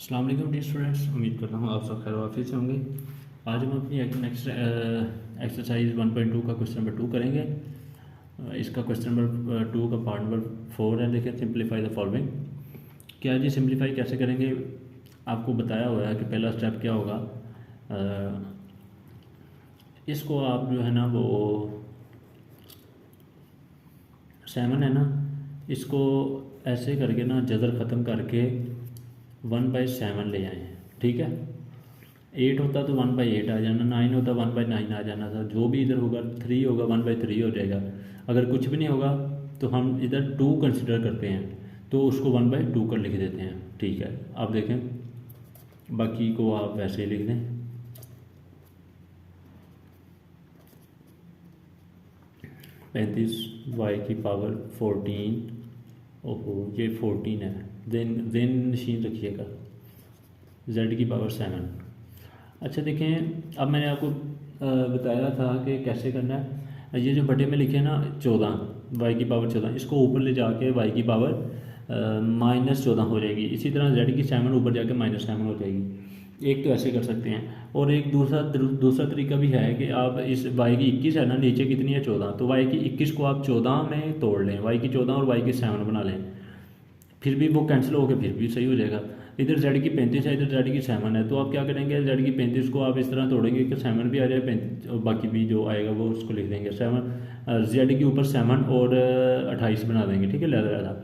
अस्सलाम वालेकुम dear students, उम्मीद करता हूँ आप सब खैर वाफियत से होंगे। आज हम अपनी नेक्स्ट एक्सरसाइज 1.2 का क्वेश्चन नंबर 2 करेंगे। इसका क्वेश्चन नंबर 2 का पार्ट नंबर 4 है। देखिए, सिंप्लीफाई द फॉलोइंग। क्या जी सिंप्लीफाई कैसे करेंगे, आपको बताया हुआ है कि पहला स्टेप क्या होगा। इसको आप जो है ना वो 7 है ना, इसको ऐसे करके ना जदर ख़त्म करके 1/7 ले आए हैं। ठीक है, 8 होता तो 1/8 आ जाना, 9 होता 1/9 आ जाना था। जो भी इधर होगा 3 होगा 1/3 हो जाएगा। अगर कुछ भी नहीं होगा तो हम इधर 2 कंसिडर करते हैं, तो उसको 1/2 कर लिख देते हैं। ठीक है, आप देखें, बाकी को आप वैसे ही लिख दें। पैंतीस वाई की पावर 14, ओहो ये 14 है, देन मशीन रखिएगा, जेड की पावर 7। अच्छा देखें, अब मैंने आपको बताया था कि कैसे करना है। ये जो बटे में लिखे ना 14 वाई की पावर 14, इसको ऊपर ले जाके वाई की पावर -14 हो जाएगी। इसी तरह जेड की 7 ऊपर जाके -7 हो जाएगी। एक तो ऐसे कर सकते हैं, और एक दूसरा तरीका भी है कि आप इस वाई की 21 है ना, नीचे कितनी है 14, तो वाई की 21 को आप 14 में तोड़ लें, वाई की 14 और वाई की 7 बना लें, फिर भी वो कैंसिल होकर फिर भी सही हो जाएगा। इधर जेड की 35 है, इधर जेड की 7 है, तो आप क्या करेंगे, जेड की 35 को आप इस तरह तोड़ेंगे कि 7 भी आ जाए, 35 और बाकी भी जो आएगा वो उसको लिख देंगे 7, जेड के ऊपर 7 और 28 बना देंगे। ठीक है, लहदा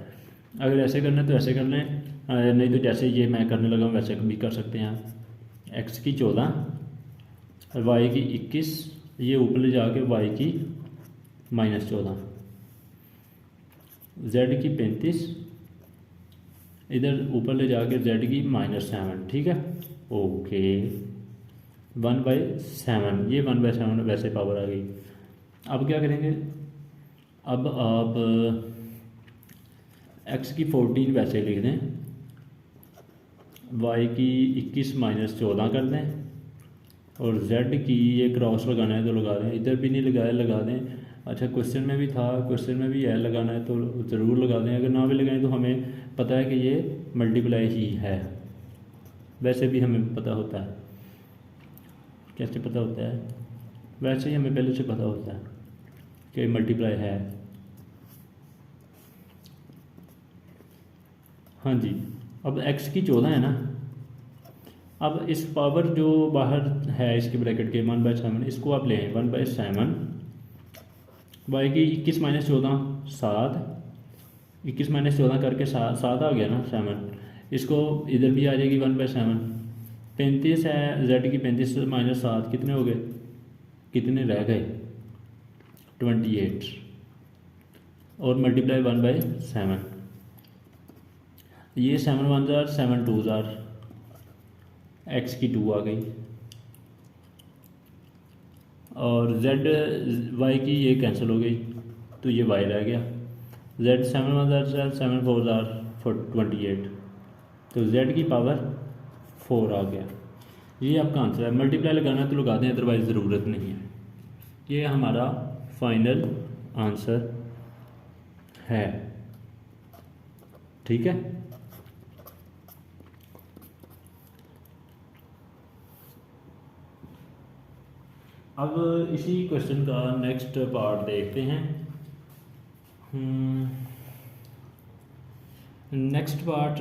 अगर ऐसे करना है तो ऐसे कर लें, नहीं तो जैसे ये मैं करने लगा हूँ वैसे भी कर सकते हैं। एक्स की 14, वाई की 21, ये ऊपर ले जाके वाई की -14, जेड की 35, इधर ऊपर ले जाके जेड की -7। ठीक है, ओके, 1/7, ये 1/7 वैसे पावर आ गई। अब क्या करेंगे, अब आप एक्स की 14 वैसे लिख दें, वाई की 21 -14 कर दें, और जेड की ये क्रॉस लगाना है तो लगा दें, इधर भी नहीं लगाया लगा दें। अच्छा, क्वेश्चन में भी था, क्वेश्चन में भी है लगाना है तो ज़रूर लगा दें, अगर ना भी लगाएं तो हमें पता है कि ये मल्टीप्लाई ही है। वैसे भी हमें पता होता है, कैसे पता होता है, वैसे ही हमें पहले से पता होता है कि मल्टीप्लाई है। हाँ जी, अब x की 14 है ना, अब इस पावर जो बाहर है इसके ब्रैकेट के 1/7, इसको आप लें 1/7, वाई की 21 -14 7, 21 -14 करके 7 आ गया ना 7, इसको इधर भी आ जाएगी 1/7। 35 है, जेड की 35 -7 कितने हो गए, कितने रह गए 28, और मल्टीप्लाई 1/7, ये 7 1 जार 7 2 जार, एक्स की 2 आ गई, और जेड वाई की ये कैंसिल हो गई तो ये वाई रह गया। जेड 7 1 जार 7 4 जार 28, तो जेड की पावर 4 आ गया। ये आपका आंसर है। मल्टीप्लाई लगाना है तो लगा दें, अदरवाइज ज़रूरत नहीं है। ये हमारा फाइनल आंसर है। ठीक है, अब इसी क्वेश्चन का नेक्स्ट पार्ट देखते हैं। Next part